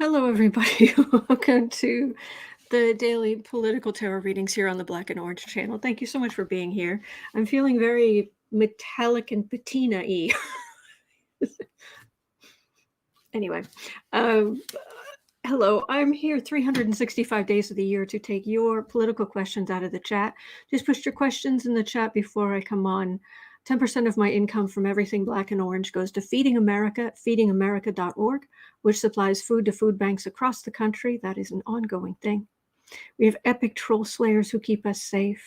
Hello, everybody. Welcome to the daily political tarot readings here on the Black and Orange channel. Thank you so much for being here. I'm feeling very metallic and patina-y. Anyway, hello. I'm here 365 days of the year to take your political questions out of the chat. Just push your questions in the chat before I come on. 10% of my income from everything Black and Orange goes to Feeding America, feedingamerica.org, which supplies food to food banks across the country. That is an ongoing thing. We have epic troll slayers who keep us safe.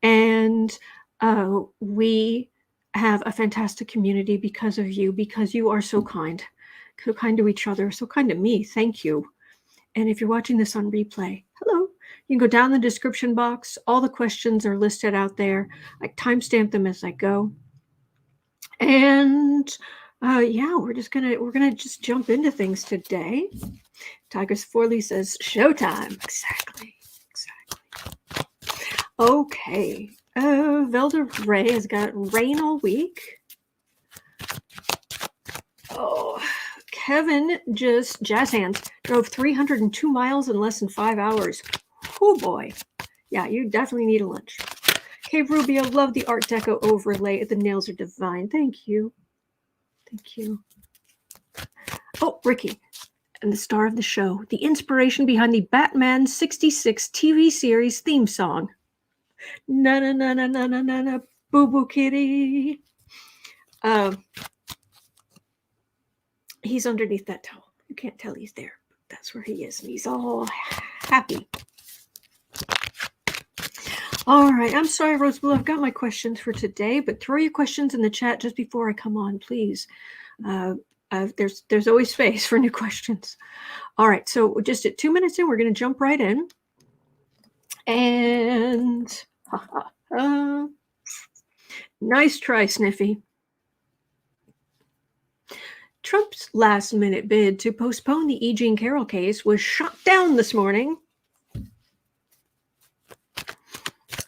And we have a fantastic community because of you, because you are so kind to each other, so kind to me. Thank you. And if you're watching this on replay, hello. You can go down the description box. All the questions are listed out there. I timestamp them as I go. And yeah, we're gonna just jump into things today. Tigress Forley says showtime. Exactly. Okay. Velda Rae has got rain all week. Oh, Kevin just jazz hands drove 302 miles in less than 5 hours. Oh boy. Yeah, you definitely need a lunch. Kay Rubio, love the Art Deco overlay. The nails are divine. Thank you. Thank you. Oh, Ricky, and the star of the show, the inspiration behind the Batman 66 TV series theme song. Na na na na na na na na, boo boo kitty. He's underneath that towel. You can't tell he's there. That's where he is, and he's all happy. All right, I'm sorry, Rose Blue. I've got my questions for today, but throw your questions in the chat just before I come on, please. There's always space for new questions. All right, so just at 2 minutes in, we're going to jump right in. And nice try, Sniffy. Trump's last-minute bid to postpone the E. Jean Carroll case was shot down this morning.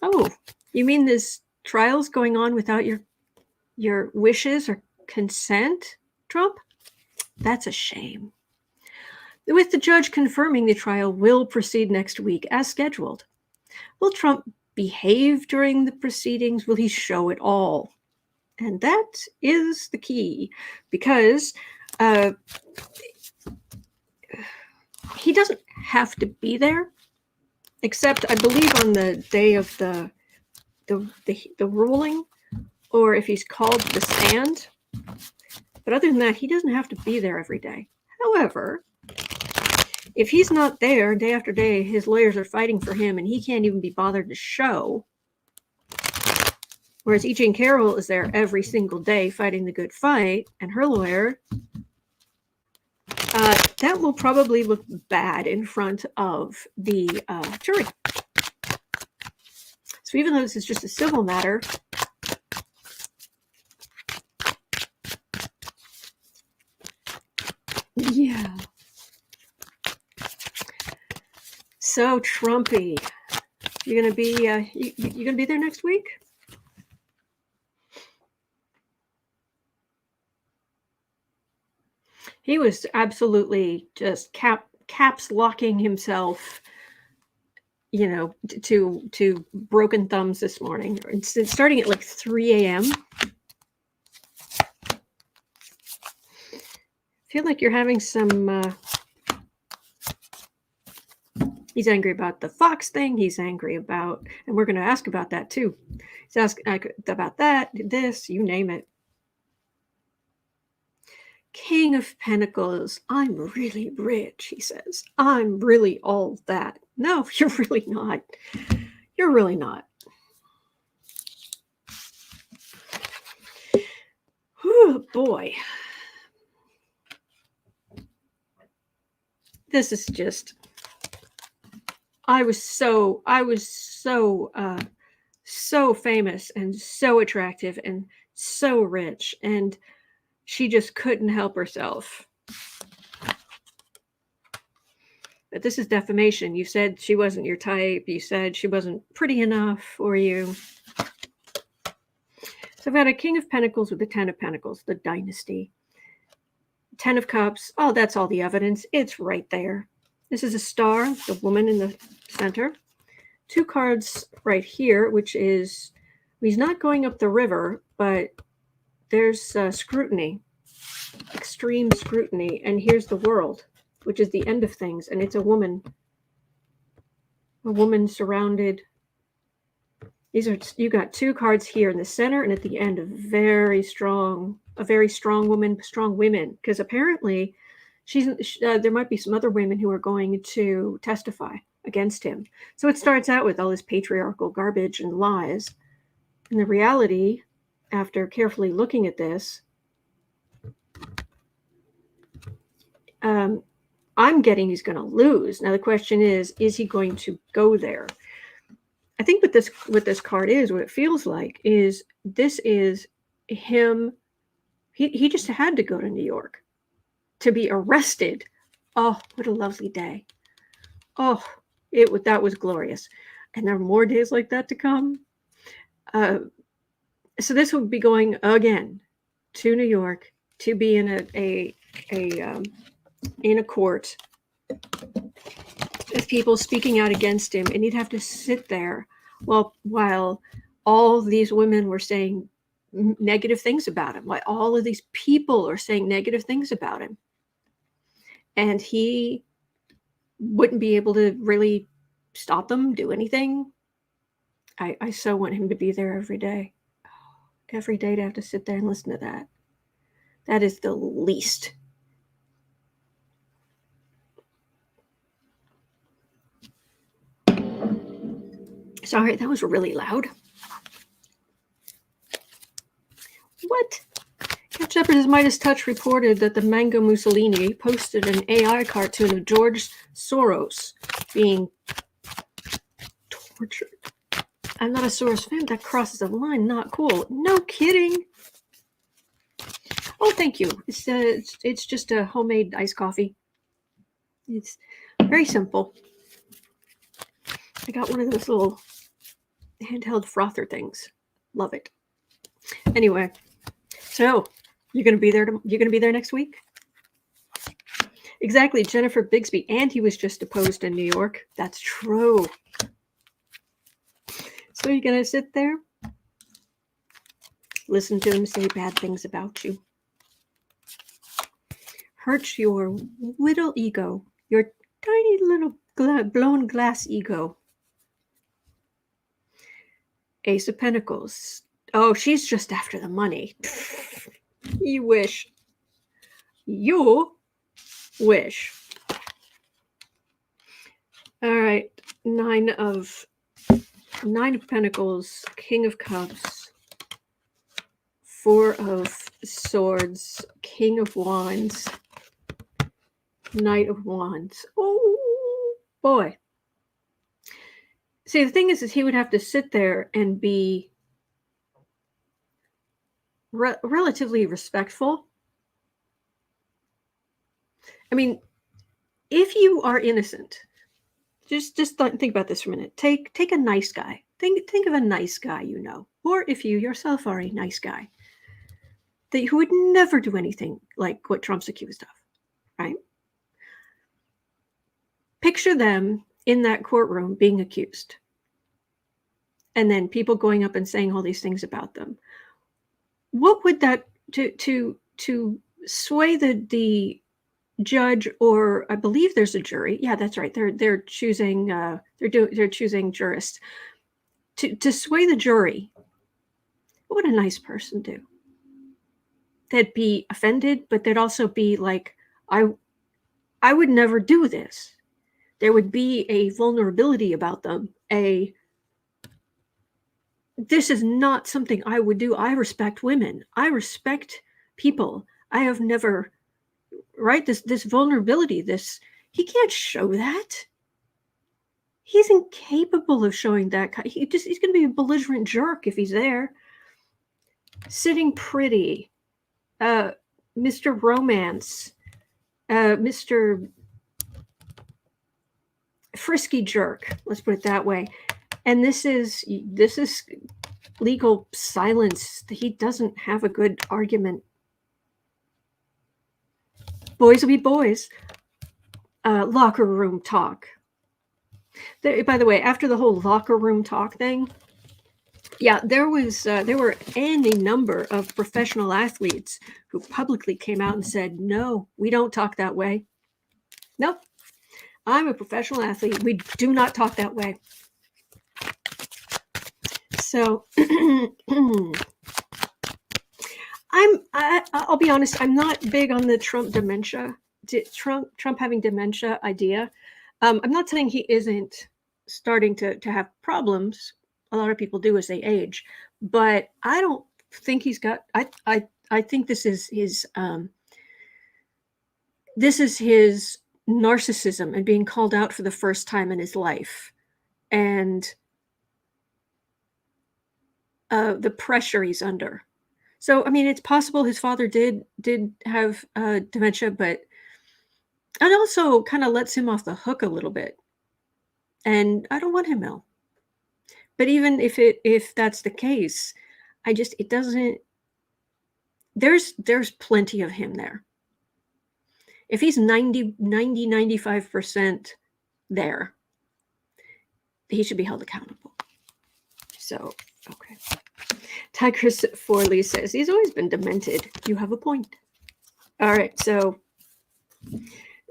Oh, you mean this trial's going on without your wishes or consent, Trump? That's a shame. With the judge confirming the trial will proceed next week as scheduled. Will Trump behave during the proceedings? Will he show it all? And that is the key, because he doesn't have to be there, except I believe on the day of the ruling, or if he's called to the stand. But other than that, he doesn't have to be there every day. However, if he's not there day after day, his lawyers are fighting for him, and he can't even be bothered to show. Whereas E. Jean Carroll is there every single day fighting the good fight, and her lawyer, that will probably look bad in front of the jury. So even though this is just a civil matter, yeah. So Trumpy, you gonna be you gonna be there next week? He was absolutely just caps locking himself, you know, to broken thumbs this morning. It's starting at like 3 a.m. Feel like you're having some. He's angry about the Fox thing. He's angry about, and we're going to ask about that too. He's asking about that, this, you name it. King of Pentacles, I'm really rich, he says. I'm really all that. No, you're really not. You're really not. Whew, boy. This is just, I was so famous and so attractive and so rich, and she just couldn't help herself. But this is defamation. You said she wasn't your type. You said she wasn't pretty enough for you. So I've got a King of Pentacles with the Ten of Pentacles, the dynasty. Ten of Cups. Oh, that's all the evidence. It's right there. This is a star, the woman in the center. Two cards right here, which is, he's not going up the river, but there's scrutiny, extreme scrutiny. And here's the World, which is the end of things. And it's a woman surrounded. These are, you got two cards here in the center and at the end, a very strong woman, strong women. Because apparently there might be some other women who are going to testify against him. So it starts out with all this patriarchal garbage and lies. And the reality, after carefully looking at this, I'm getting he's going to lose. Now the question is he going to go there? I think what this card is, what it feels like is this is him. He just had to go to New York to be arrested. Oh, what a lovely day. Oh, that was glorious. And there are more days like that to come. So this will be going again to New York to be in a court with people speaking out against him, and he'd have to sit there while all these women were saying negative things about him, while all of these people are saying negative things about him, and he wouldn't be able to really stop them, do anything. I so want him to be there every day to have to sit there and listen to that. That is the least. Sorry, that was really loud. What? Catch Up as MeidasTouch reported that the Mango Mussolini posted an AI cartoon of George Soros being tortured. I'm not a Soros fan. That crosses a line. Not cool. No kidding. Oh, thank you. It's just a homemade iced coffee. It's very simple. I got one of those little handheld frother things. Love it. Anyway, so you're going to be there. You're going to be there next week. Exactly, Jennifer Bixby, and he was just deposed in New York. That's true. So you're going to sit there, listen to him say bad things about you, hurt your little ego, your tiny little blown glass ego. Ace of Pentacles. Oh, she's just after the money. You wish. You wish. All right. Nine of Pentacles, King of Cups, Four of Swords, King of Wands, Knight of Wands. Oh, boy. See, the thing is he would have to sit there and be relatively respectful. I mean, if you are innocent, just think about this for a minute. Take a nice guy. Think of a nice guy you know, or if you yourself are a nice guy, who would never do anything like what Trump's accused of, right? Picture them in that courtroom being accused, and then people going up and saying all these things about them. What would that to sway the judge, or I believe there's a jury. Yeah, that's right. They're choosing they're choosing jurists to sway the jury. What would a nice person do? They'd be offended, but they'd also be like, I would never do this. There would be a vulnerability about them. This is not something I would do. I respect women. I respect people. I have never, right? This vulnerability, he can't show that. He's incapable of showing that. He's going to be a belligerent jerk if he's there. Sitting pretty. Mr. Romance. Mr. Frisky jerk. Let's put it that way. And this is legal silence. He doesn't have a good argument. Boys will be boys. Locker room talk. By the way, after the whole locker room talk thing, yeah, there were any number of professional athletes who publicly came out and said, "No, we don't talk that way. Nope, I'm a professional athlete. We do not talk that way." So, I'll be honest. I'm not big on the Trump dementia, Trump having dementia idea. I'm not saying he isn't starting to have problems. A lot of people do as they age, but I don't think he's got. I think this is his narcissism and being called out for the first time in his life, and the pressure he's under. So, I mean, it's possible his father did have dementia, but it also kind of lets him off the hook a little bit. And I don't want him ill. But even if that's the case, it doesn't. There's plenty of him there. If he's 95% there, he should be held accountable. So, okay. Tigress Forley says, he's always been demented. You have a point. All right, so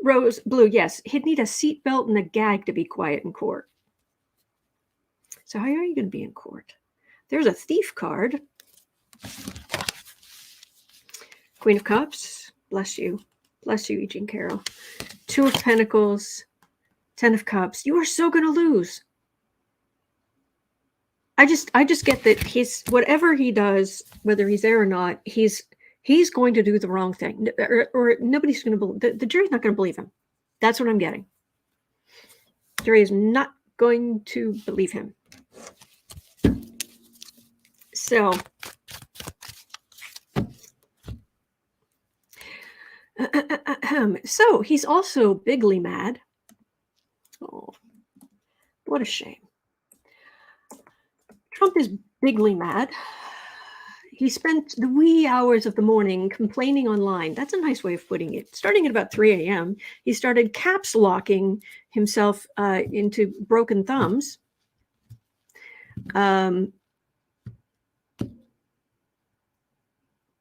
Rose Blue, yes, he'd need a seatbelt and a gag to be quiet in court. So how are you going to be in court? There's a thief card. Queen of Cups, bless you. Bless you, Eugene Carroll. Two of Pentacles, 10 of Cups. You are so going to lose. I just get that whatever he does, whether he's there or not, he's going to do the wrong thing, or nobody's going to believe. The jury's not going to believe him. That's what I'm getting. The jury is not going to believe him. So, so he's also bigly mad. Oh, what a shame. Trump is bigly mad. He spent the wee hours of the morning complaining online. That's a nice way of putting it. Starting at about 3 a.m., he started caps locking himself into broken thumbs.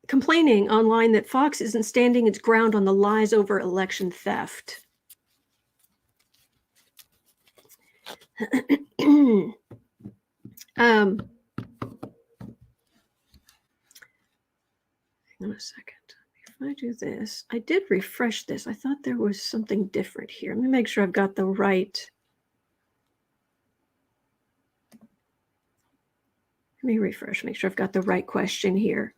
Complaining online that Fox isn't standing its ground on the lies over election theft. Hang on a second. If I do this, I did refresh this. I thought there was something different here. Let me make sure I've got the right. Let me refresh, make sure I've got the right question here.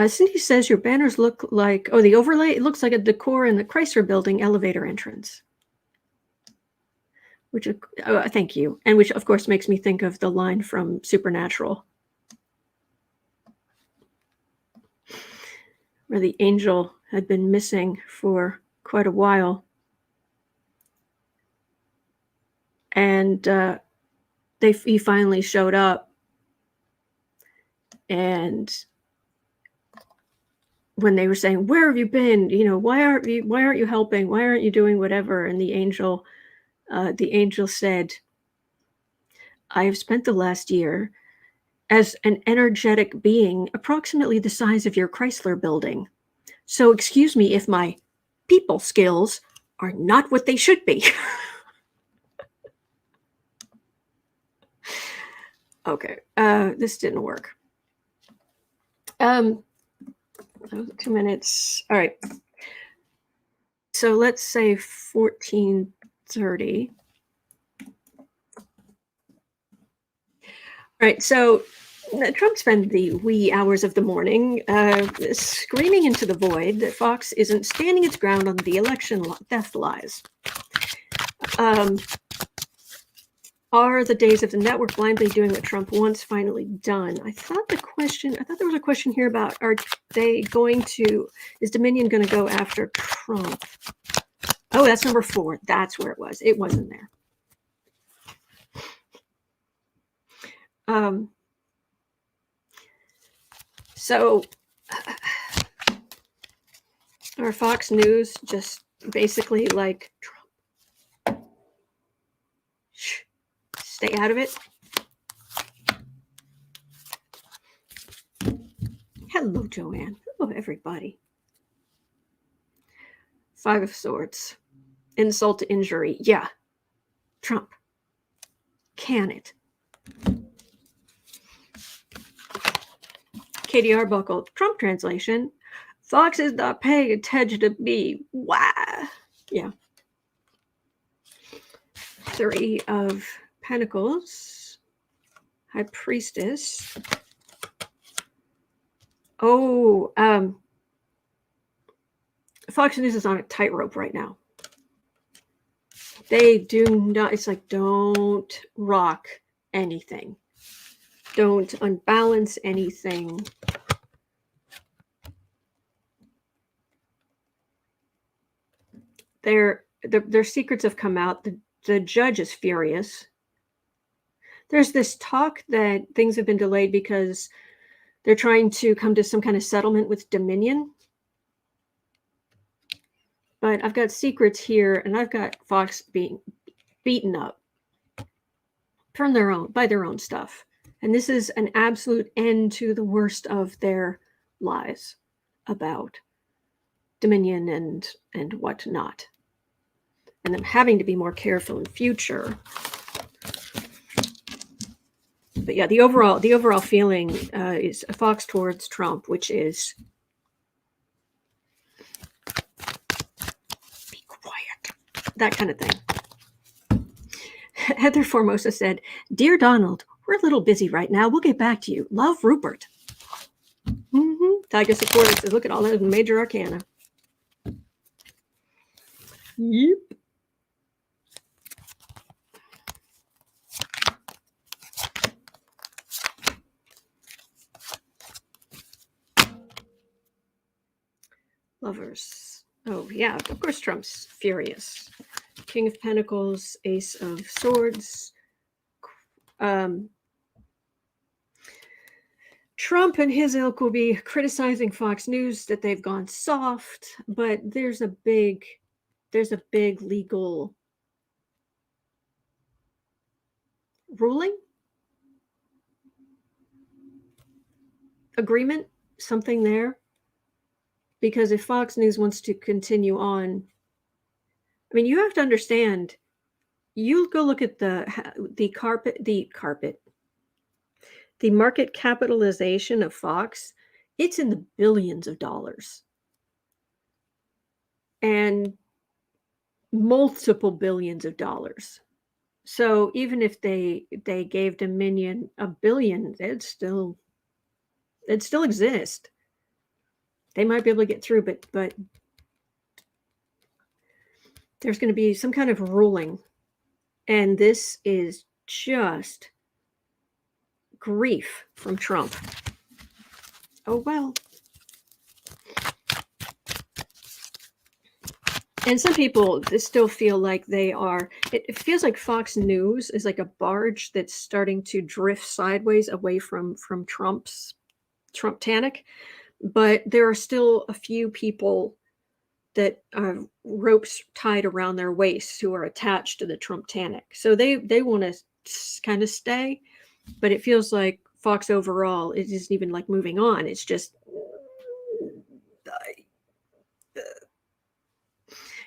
Cindy says your banners look like, the overlay, it looks like a decor in the Chrysler Building elevator entrance. Which, thank you. And which, of course, makes me think of the line from Supernatural, where the angel had been missing for quite a while. And he finally showed up. And when they were saying, "Where have you been? Why aren't you helping? Why aren't you doing whatever?" And the angel said, "I have spent the last year as an energetic being approximately the size of your Chrysler Building. So excuse me if my people skills are not what they should be." Okay, this didn't work. 2 minutes. All right. So let's say 14:30. All right. So Trump spent the wee hours of the morning screaming into the void that Fox isn't standing its ground on the election theft lies. Are the days of the network blindly doing what Trump wants finally done? I thought there was a question here about, is Dominion going to go after Trump? Oh, that's number 4. That's where it was. It wasn't there. So Or Fox News just basically like, Trump, shh, stay out of it. Hello, Joanne. Hello, everybody. Five of Swords. Insult to injury. Yeah. Trump. Can it? Katie Arbuckle. Trump translation. Fox is not paying attention to me. Why? Yeah. Three of Pentacles. High Priestess. Oh, Fox News is on a tightrope right now. They do not, it's like, don't rock anything. Don't unbalance anything. Their secrets have come out. The judge is furious. There's this talk that things have been delayed because they're trying to come to some kind of settlement with Dominion. But I've got secrets here, and I've got Fox being beaten up by their own stuff. And this is an absolute end to the worst of their lies about Dominion and whatnot. And them having to be more careful in future. But yeah, the overall feeling is a Fox towards Trump, which is be quiet, that kind of thing. Heather Formosa said, "Dear Donald, we're a little busy right now. We'll get back to you. Love, Rupert." Tiger Supporter says, "Look at all those major arcana." Yep. Lovers. Oh, yeah, of course Trump's furious. King of Pentacles, Ace of Swords. Trump and his ilk will be criticizing Fox News that they've gone soft, but there's a big legal ruling? Agreement? Something there? Because if Fox News wants to continue on, I mean, you have to understand, you go look at the market capitalization of Fox, it's in the billions of dollars. And multiple billions of dollars. So even if they gave Dominion $1 billion, it'd still exist. They might be able to get through, but there's going to be some kind of ruling. And this is just grief from Trump. Oh, well. And some people still feel like it feels like Fox News is like a barge that's starting to drift sideways away from Trump-tanic. But there are still a few people that ropes tied around their waists who are attached to the Trump-tanic. So they want to kind of stay, but it feels like Fox overall, it isn't even like moving on. It's just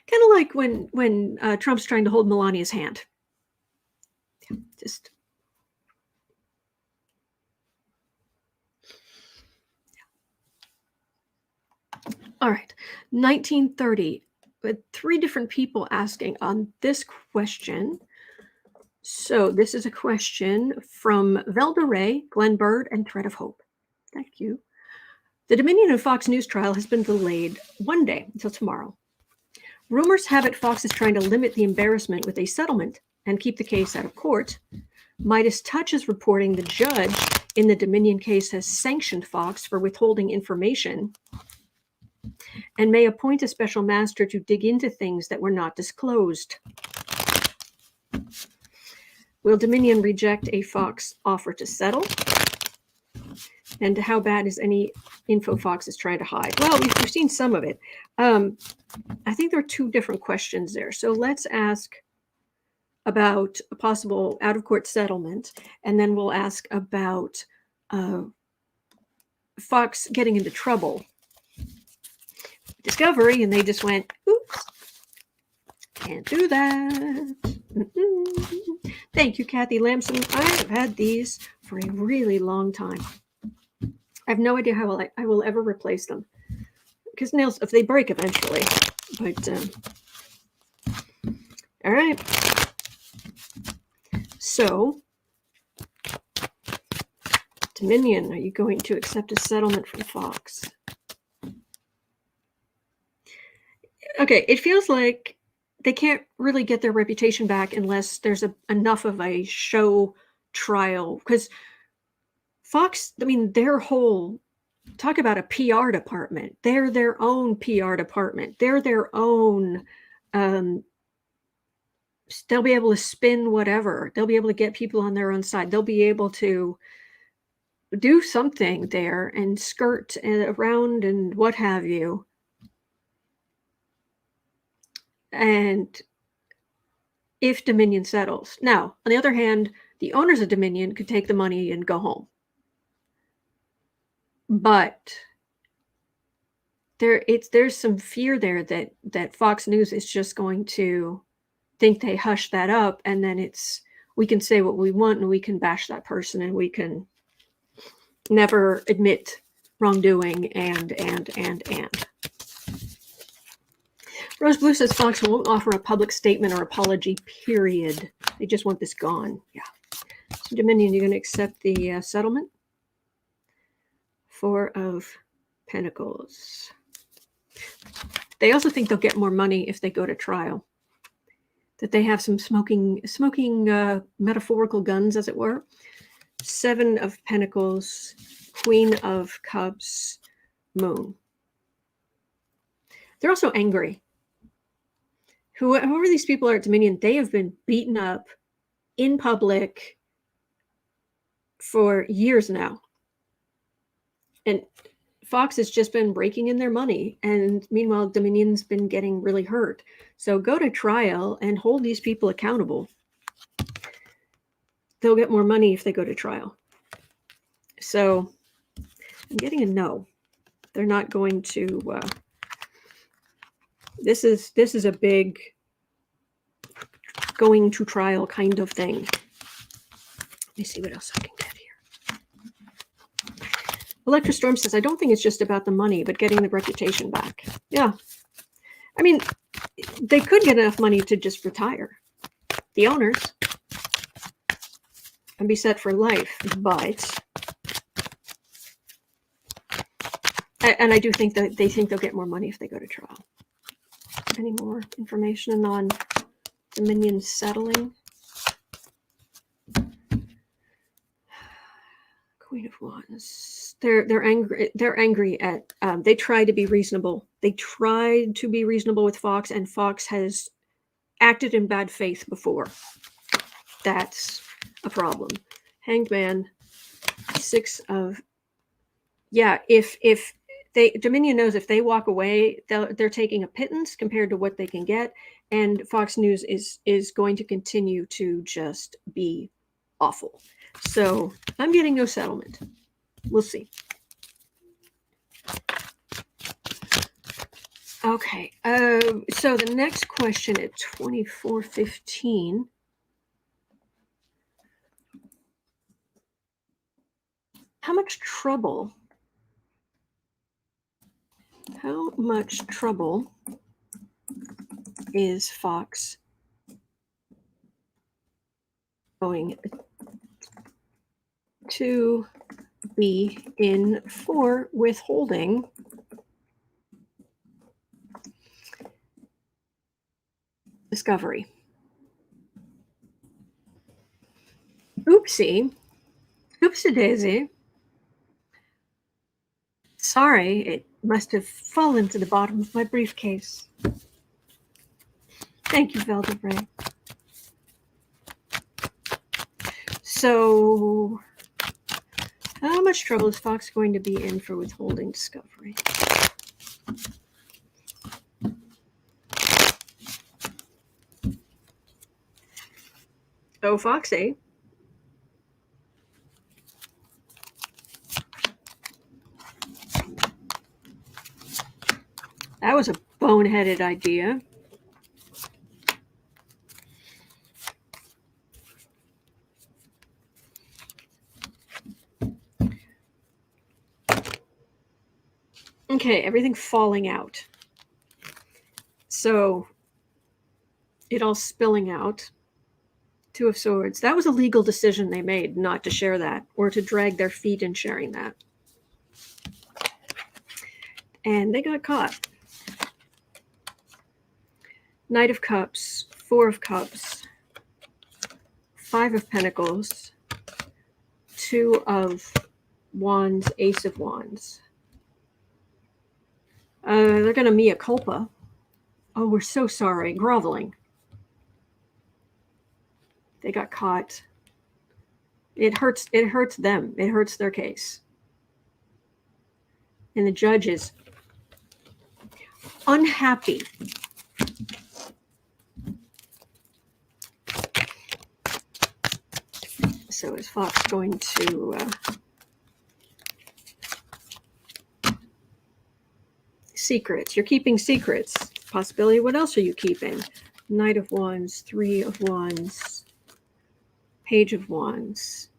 kind of like when Trump's trying to hold Melania's hand. Yeah, just. All right, 1930, with 3 different people asking on this question. So this is a question from Velda Rae, Glen Byrd, and Thread of Hope. Thank you. The Dominion and Fox News trial has been delayed 1 day until tomorrow. Rumors have it Fox is trying to limit the embarrassment with a settlement and keep the case out of court. MeidasTouch is reporting the judge in the Dominion case has sanctioned Fox for withholding information and may appoint a special master to dig into things that were not disclosed. Will Dominion reject a Fox offer to settle? And how bad is any info Fox is trying to hide? Well, we've seen some of it. I think there are two different questions there. So let's ask about a possible out-of-court settlement, and then we'll ask about Fox getting into trouble. Discovery, and they just went, oops, can't do that. Thank you, Kathy Lamson. I have had these for a really long time. I have no idea how I will ever replace them, because nails, if they break eventually. But all right. So, Dominion, are you going to accept a settlement from Fox? Okay, it feels like they can't really get their reputation back unless there's enough of a show trial. Because Fox, I mean, their whole, talk about a PR department. They're their own PR department. They're their own, they'll be able to spin whatever. They'll be able to get people on their own side. They'll be able to do something there and skirt around and what have you. And if Dominion settles. Now, on the other hand, the owners of Dominion could take the money and go home. But there's some fear there that Fox News is just going to think they hush that up, and then we can say what we want and we can bash that person and we can never admit wrongdoing and. Rose Blue says Fox won't offer a public statement or apology, period. They just want this gone. Yeah. So Dominion, you're going to accept the settlement? Four of Pentacles. They also think they'll get more money if they go to trial. That they have some smoking metaphorical guns, as it were. Seven of Pentacles, Queen of Cups, Moon. They're also angry. Whoever these people are at Dominion, they have been beaten up in public for years now. And Fox has just been raking in their money. And meanwhile, Dominion's been getting really hurt. So go to trial and hold these people accountable. They'll get more money if they go to trial. So I'm getting a no. They're not going to... This is a big going to trial kind of thing. Let me see what else I can get here. Electra Storm says, I don't think it's just about the money, but getting the reputation back. Yeah. I mean, they could get enough money to just retire. The owners. And be set for life. But... And I do think that they think they'll get more money if they go to trial. Any more information on Dominion settling? Queen of Wands. They're angry. They're angry at. They tried to be reasonable. They tried to be reasonable with Fox, and Fox has acted in bad faith before. That's a problem. Hanged Man. Six of. Yeah. If Dominion knows if they walk away, they're taking a pittance compared to what they can get, and Fox News is going to continue to just be awful. So I'm getting no settlement. We'll see. Okay. So the next question at 24:15. How much trouble is Fox going to be in for withholding discovery? Oopsie daisy. Sorry, it must have fallen to the bottom of my briefcase. Thank you, Velda Rae. So How much trouble is Fox going to be in for withholding discovery? Oh, Foxy. That was a boneheaded idea. Okay, everything falling out. So it all spilling out. Two of Swords. That was a legal decision they made not to share that or to drag their feet in sharing that. And they got caught. Knight of Cups, Four of Cups, Five of Pentacles, Two of Wands, Ace of Wands. They're going to mea culpa. Oh, we're so sorry. Groveling. They got caught. It hurts them. It hurts their case. And the judge is unhappy. So is Fox going to secrets? You're keeping secrets. Possibility. What else are you keeping? Knight of Wands, Three of Wands, Page of Wands.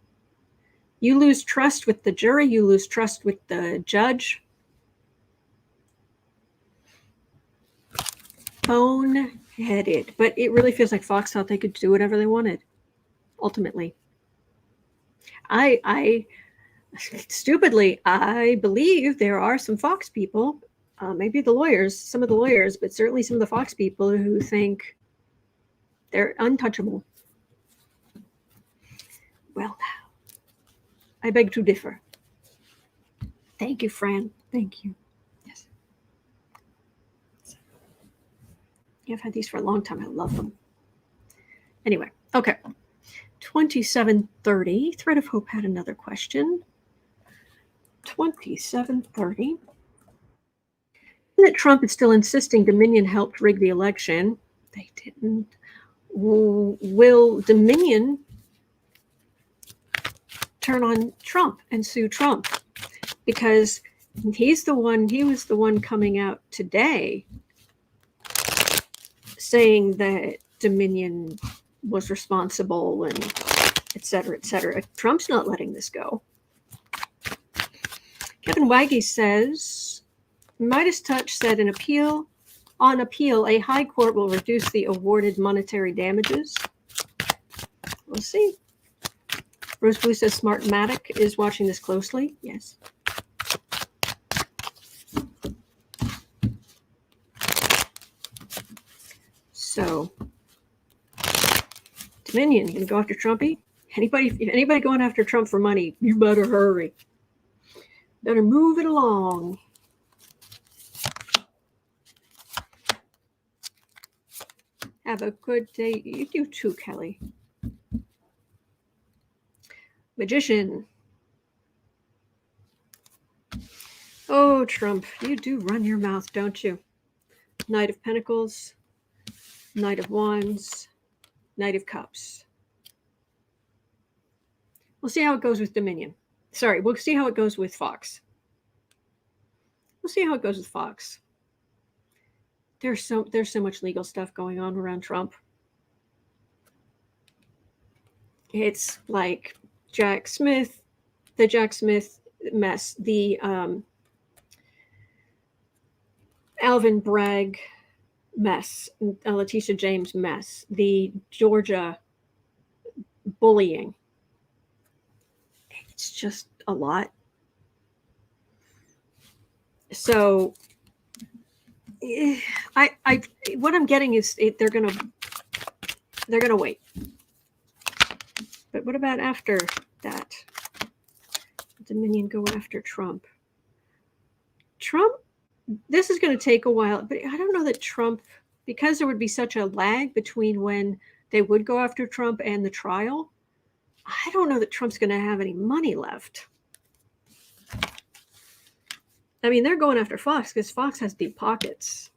You lose trust with the jury. You lose trust with the judge. Boneheaded. But it really feels like Fox thought they could do whatever they wanted. Ultimately. I stupidly, I believe there are some Fox people, maybe the lawyers, some of the lawyers, but certainly some of the Fox people who think they're untouchable. Well, now, I beg to differ. Thank you, Fran. Thank you. Yes. Yeah, I've had these for a long time. I love them. Anyway, okay. 2730. Thread of Hope had another question. 2730. That Trump is still insisting Dominion helped rig the election. They didn't. Will Dominion turn on Trump and sue Trump? Because he was the one coming out today saying that Dominion was responsible and et cetera, et cetera. Trump's not letting this go. Kevin Waggy says, MeidasTouch said on appeal, a high court will reduce the awarded monetary damages. We'll see. Rose Blue says Smartmatic is watching this closely. Yes. So, Dominion, you gonna go after Trumpy? Anybody going after Trump for money, you better hurry. Better move it along. Have a good day. You do too, Kelly. Magician. Oh, Trump, you do run your mouth, don't you? Knight of Pentacles, Knight of Wands, Knight of Cups. We'll see how it goes with Dominion. Sorry, we'll see how it goes with Fox. We'll see how it goes with Fox. There's so much legal stuff going on around Trump. It's like the Jack Smith mess, the Alvin Bragg mess, Letitia James mess, the Georgia bullying. It's just a lot. So what I'm getting is they're gonna wait. But what about after that? Dominion go after Trump. This is going to take a while, but I don't know that Trump, because there would be such a lag between when they would go after Trump and the trial, I don't know that Trump's going to have any money left. I mean, they're going after Fox because Fox has deep pockets.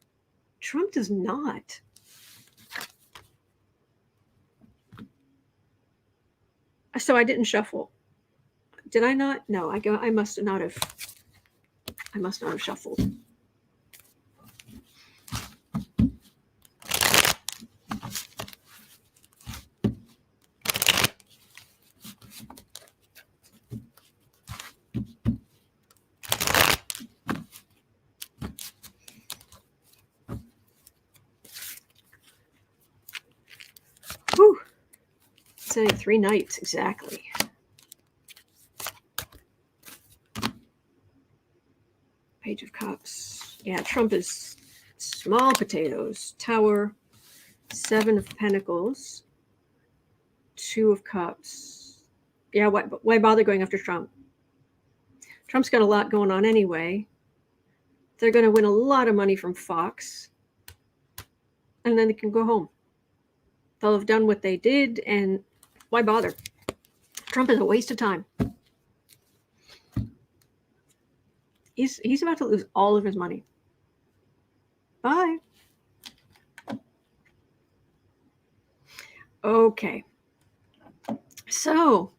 Trump does not. So I didn't shuffle. Did I not? No, I must not have shuffled. Whew. It's only 3 nights exactly. Page of Cups. Yeah, Trump is small potatoes. Tower, 7 of Pentacles, 2 of Cups. Yeah, why bother going after Trump? Trump's got a lot going on anyway. They're going to win a lot of money from Fox, and then they can go home. They'll have done what they did, and why bother? Trump is a waste of time. He's about to lose all of his money. Bye. Okay. So,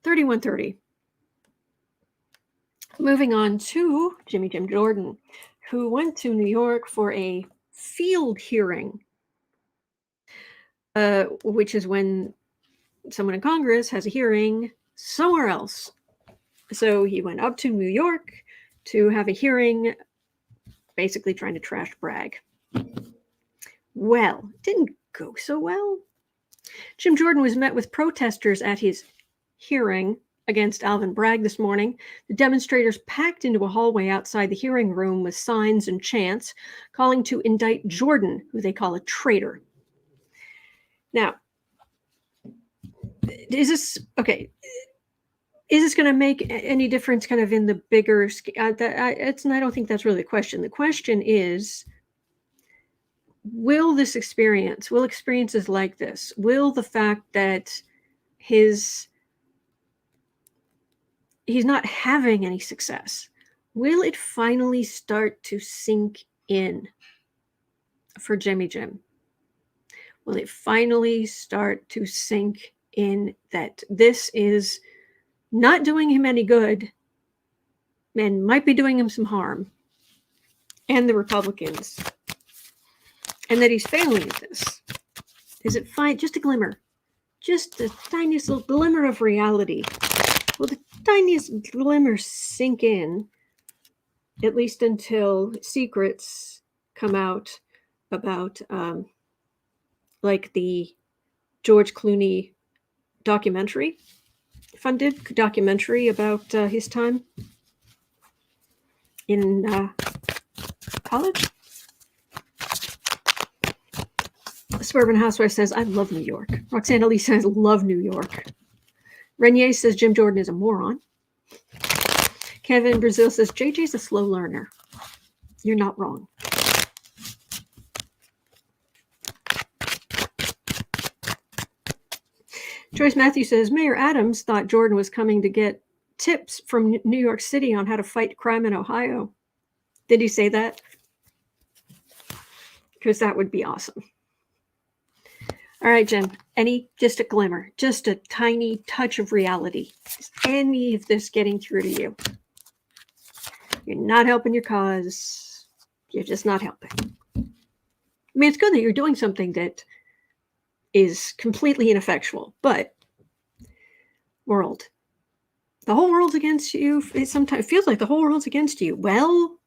3130. Moving on to Jim Jordan, who went to New York for a field hearing, which is when someone in Congress has a hearing somewhere else. So he went up to New York to have a hearing, basically trying to trash Bragg. Well, it didn't go so well. Jim Jordan was met with protesters at his hearing against Alvin Bragg this morning. The demonstrators packed into a hallway outside the hearing room with signs and chants calling to indict Jordan, who they call a traitor. Now, is this okay? Is this going to make any difference kind of in the bigger I don't think that's really the question. The question is, will experiences like this, will the fact that he's not having any success, will it finally start to sink in for Jim? Will it finally start to sink in that this is not doing him any good and might be doing him some harm, and the Republicans, and that he's failing at this? Is it fine? Just a glimmer, just the tiniest little glimmer of reality. Will the tiniest glimmer sink in, at least until secrets come out about, like the George Clooney funded documentary about his time in college? Suburban Housewife says, I love New York. Roxanne Lee says, love New York. Renier says, Jim Jordan is a moron. Kevin Brazil says, JJ's a slow learner. You're not wrong. Joyce Matthews says, Mayor Adams thought Jordan was coming to get tips from New York City on how to fight crime in Ohio. Did he say that? Because that would be awesome. All right, Jen, just a glimmer, just a tiny touch of reality. Is any of this getting through to you? You're not helping your cause. You're just not helping. I mean, it's good that you're doing something that is completely ineffectual, but world, the whole world's against you. It sometimes feels like the whole world's against you. Well,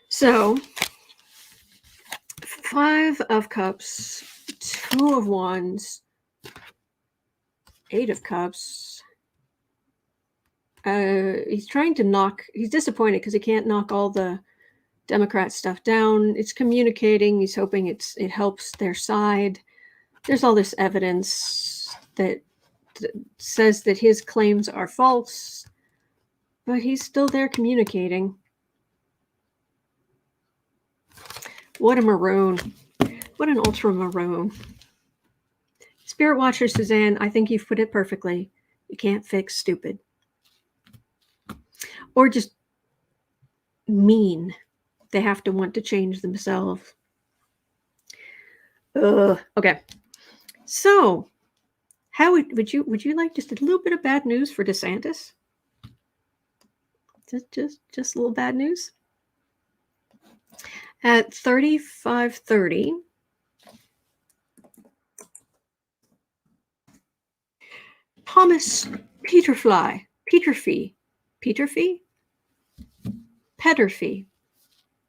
so 5 of Cups, 2 of Wands, 8 of Cups. He's disappointed because he can't knock all the Democrat stuff down. It's communicating. He's hoping it helps their side. There's all this evidence that says that his claims are false, but he's still there communicating. What a maroon. What an ultra maroon. His Spirit Watcher Suzanne, I think you've put it perfectly. You can't fix stupid. Or just mean. They have to want to change themselves. Okay. So, how would you like just a little bit of bad news for DeSantis? Just a little bad news. At 35:30, Thomas Peterffy.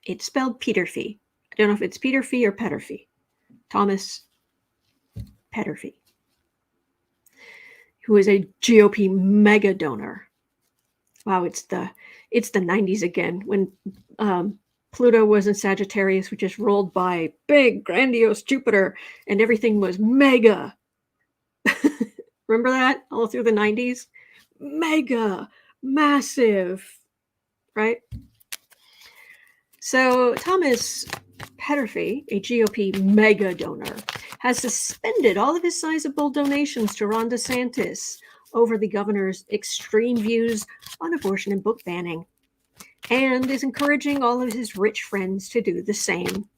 It's spelled Peterffy. I don't know if it's Peterffy or Peterffy. Thomas Peterffy, who is a GOP megadonor. Wow, it's the 90s again, when Pluto was in Sagittarius, which just rolled by big, grandiose Jupiter, and everything was mega. Remember that all through the 90s? Mega, massive, right? So Thomas Peterffy, a GOP mega donor, has suspended all of his sizable donations to Ron DeSantis over the governor's extreme views on abortion and book banning, and is encouraging all of his rich friends to do the same.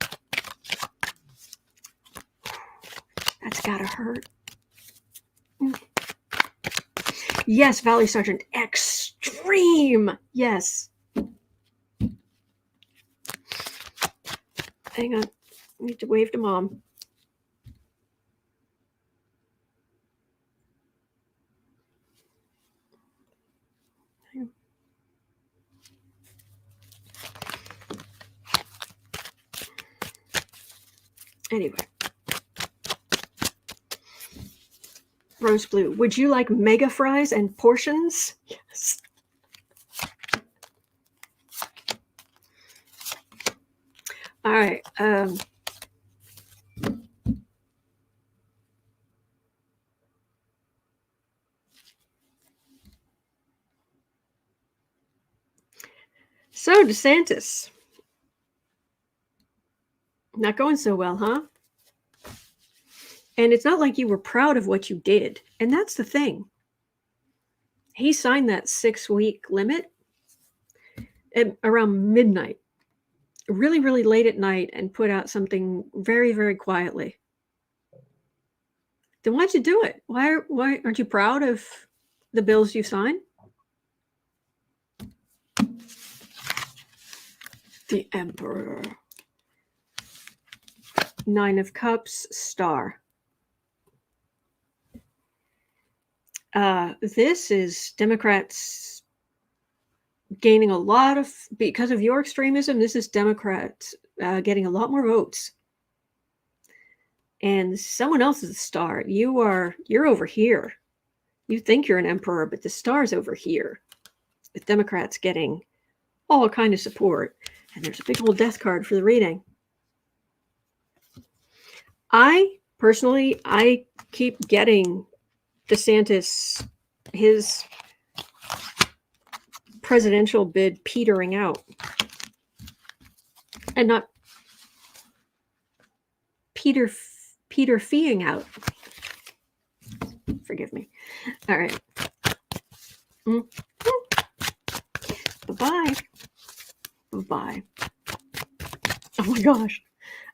That's gotta hurt. Yes, Valley Sergeant, extreme. Yes. Hang on. I need to wave to Mom. Anyway. Rose Blue, would you like mega fries and portions? Yes. All right. So DeSantis, not going so well, huh? And it's not like you were proud of what you did. And that's the thing. He signed that 6-week limit at around midnight, really, really late at night, and put out something very, very quietly. Then why'd you do it? Why aren't you proud of the bills you signed? The Emperor. 9 of Cups, star. This is Democrats gaining a lot of, because of your extremism, this is Democrats getting a lot more votes. And someone else is a star. You're over here. You think you're an emperor, but the star's over here. With Democrats getting all kind of support. And there's a big old death card for the reading. I keep getting DeSantis, his presidential bid petering out. And not Peterffying out. Forgive me. All right. Bye-bye. Bye-bye. Oh my gosh.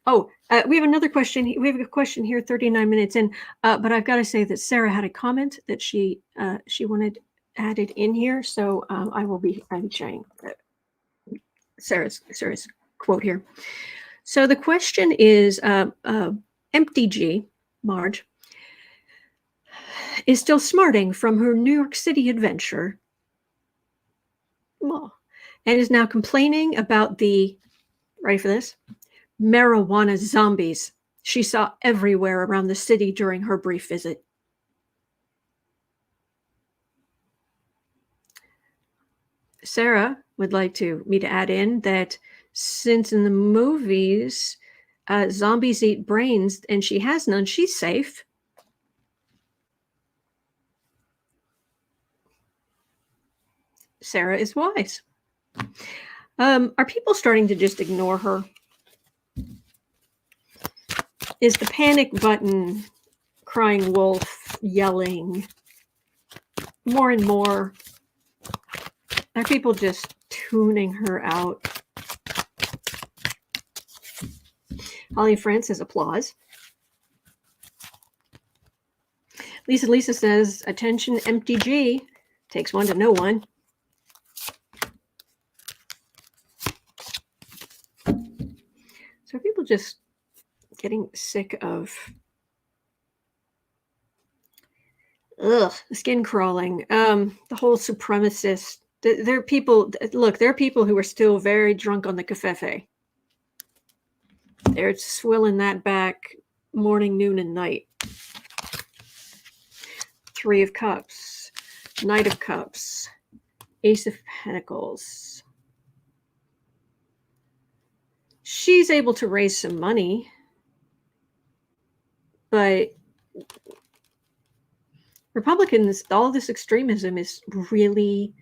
Oh, we have another question. We have a question here 39 minutes in, but I've got to say that Sarah had a comment that she wanted added in here, so I'm sharing Sarah's quote here. So the question is, Empty G, Marge, is still smarting from her New York City adventure, and is now complaining about the, ready for this, marijuana zombies she saw everywhere around the city during her brief visit. Sarah would like me to add in that since in the movies zombies eat brains and she has none, she's safe. Sarah is wise. Are people starting to just ignore her? Is the panic button crying wolf, yelling, more and more. Are people just tuning her out? Holly Francis, applause. Lisa says, attention, empty G. Takes one to know one. So are people just getting sick of the skin crawling, the whole supremacist. There are people, look, there are people who are still very drunk on the covfefe. They're swilling that back morning, noon, and night. Three of Cups, Knight of Cups, Ace of Pentacles. She's able to raise some money, but Republicans, all this extremism is really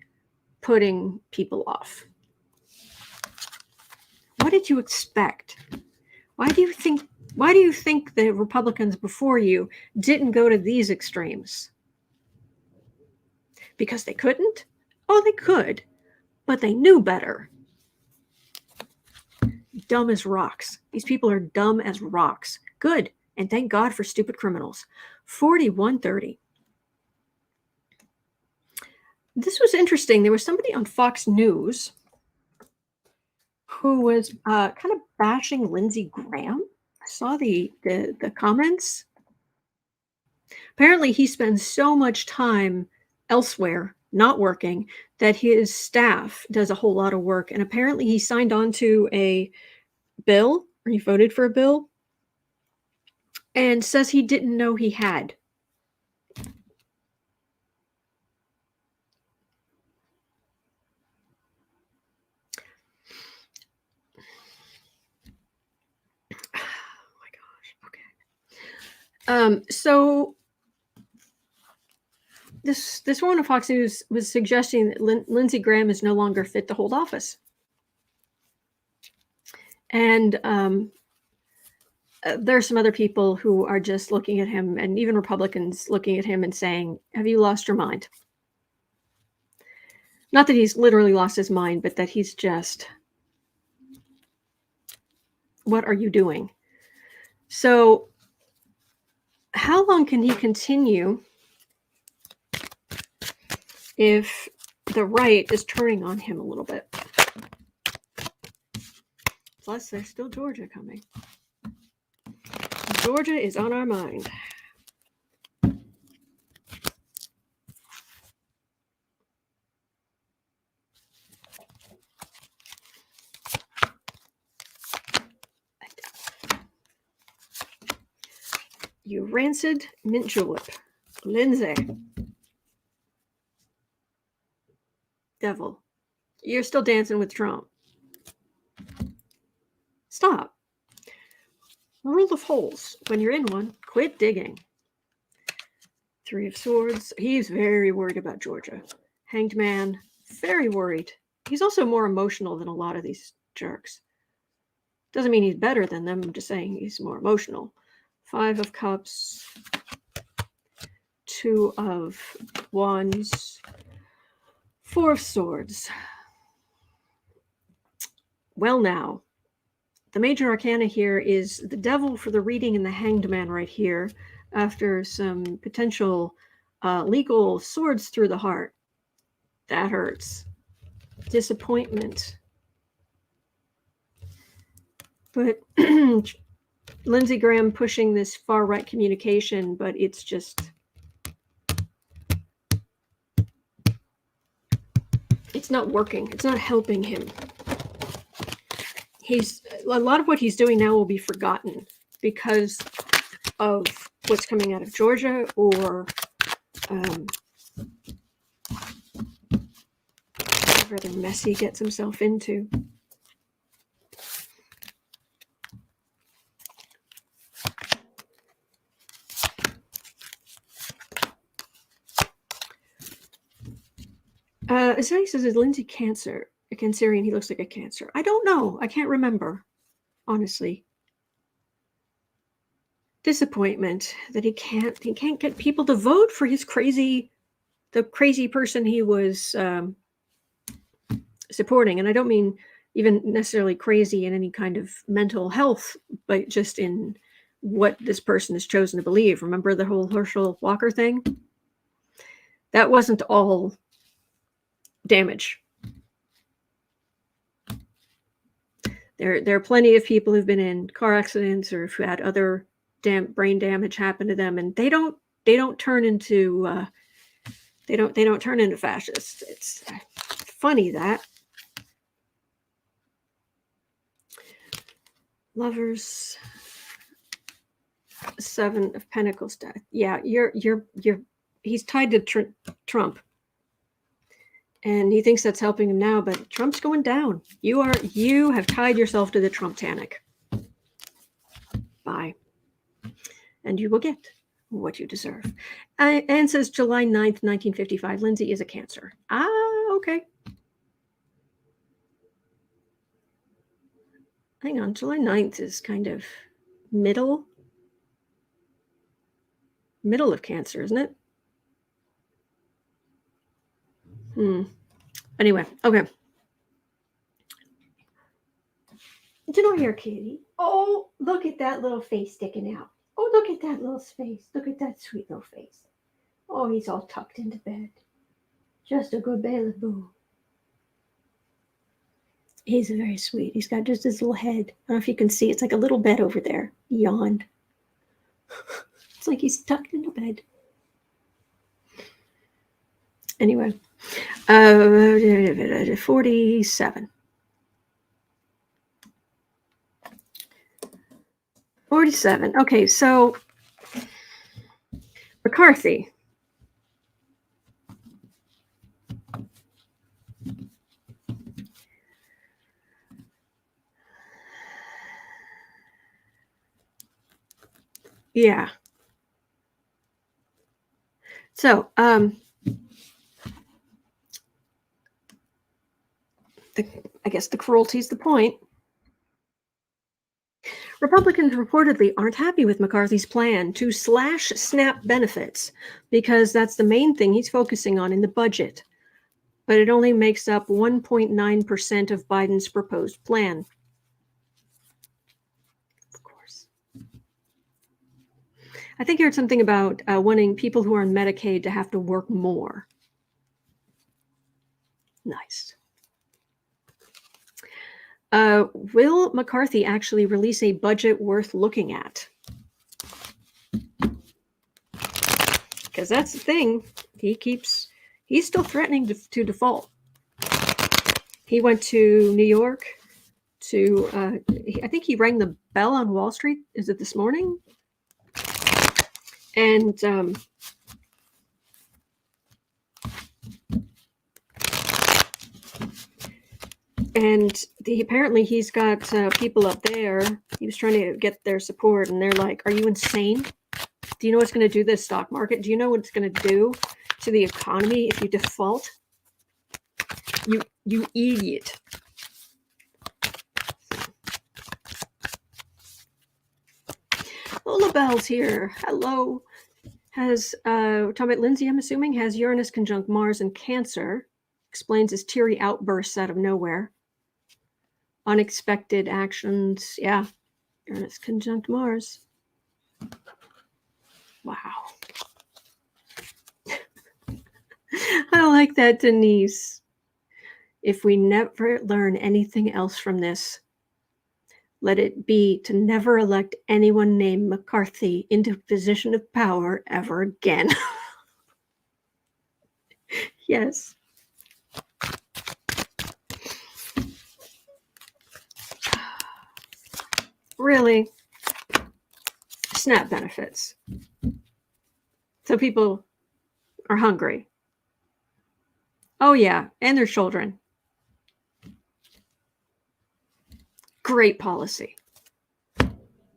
putting people off. What did you expect? Why do you think the Republicans before you didn't go to these extremes? Because they couldn't? Oh, they could, but they knew better. Dumb as rocks. These people are dumb as rocks. Good, and thank God for stupid criminals. 4130. This was interesting. There was somebody on Fox News who was kind of bashing Lindsey Graham. I saw the comments. Apparently, he spends so much time elsewhere, not working, that his staff does a whole lot of work. And apparently, he signed on to a bill, or he voted for a bill, and says he didn't know he had. So this woman on Fox News was suggesting that Lindsey Graham is no longer fit to hold office. And there are some other people who are just looking at him, and even Republicans looking at him and saying, have you lost your mind? Not that he's literally lost his mind, but that he's just, what are you doing? So how long can he continue if the right is turning on him a little bit? Plus, there's still Georgia coming. Georgia is on our mind. You rancid mint julep. Lindsay. Devil. You're still dancing with Trump. Stop. Rule of holes. When you're in one, quit digging. Three of Swords. He's very worried about Georgia. Hanged Man. Very worried. He's also more emotional than a lot of these jerks. Doesn't mean he's better than them. I'm just saying he's more emotional. Five of Cups. Two of Wands. Four of Swords. Well, now, the major arcana here is the Devil for the reading and the Hanged Man right here after some potential legal swords through the heart. That hurts. Disappointment. But Lindsey Graham pushing this far-right communication, but it's just, it's not working. It's not helping him. A lot of what he's doing now will be forgotten because of what's coming out of Georgia or whatever other mess he gets himself into. Somebody says, is Lindsey Cancer? A Cancerian, he looks like a Cancer. I don't know. I can't remember, honestly. disappointment that he can't get people to vote for the crazy person he was supporting. And I don't mean even necessarily crazy in any kind of mental health, but just in what this person has chosen to believe. Remember the whole Herschel Walker thing? That wasn't all damage. There are plenty of people who've been in car accidents or who've had other brain damage happen to them, and they don't turn into they don't turn into fascists. It's funny that. Lovers, Seven of Pentacles death. Yeah, he's tied to Trump. And he thinks that's helping him now, but Trump's going down. You have tied yourself to the Trump-tanic. Bye. And you will get what you deserve. And says July 9th, 1955. Lindsey is a Cancer. Okay. Hang on. July 9th is kind of middle of Cancer, isn't it? Anyway, okay. Get over here, kitty. Oh, look at that little face sticking out. Oh, look at that little face. Look at that sweet little face. Oh, he's all tucked into bed. Just a good baby-boo. He's very sweet. He's got just his little head. I don't know if you can see. It's like a little bed over there. He yawned. It's like he's tucked into bed. Anyway. 47. 47. Okay, so McCarthy. Yeah. So, I guess the cruelty's the point. Republicans reportedly aren't happy with McCarthy's plan to slash SNAP benefits because that's the main thing he's focusing on in the budget. But it only makes up 1.9% of Biden's proposed plan. Of course. I think I heard something about wanting people who are on Medicaid to have to work more. Nice. Will McCarthy actually release a budget worth looking at? Because that's the thing. He's still threatening to default. He went to New York to, I think he rang the bell on Wall Street. Is it this morning? And apparently he's got people up there. He was trying to get their support, and they're like, "Are you insane? Do you know what's going to do to the stock market? Do you know what it's going to do to the economy if you default? You idiot." Lola Bell's here. Hello. Has talking about Lindsey, I'm assuming, has Uranus conjunct Mars in Cancer. Explains his teary outbursts out of nowhere. Unexpected actions. Yeah. Uranus conjunct Mars. Wow. I like that, Denise. If we never learn anything else from this, let it be to never elect anyone named McCarthy into a position of power ever again. Yes. Really? SNAP benefits. So people are hungry. Oh, yeah. And their children. Great policy.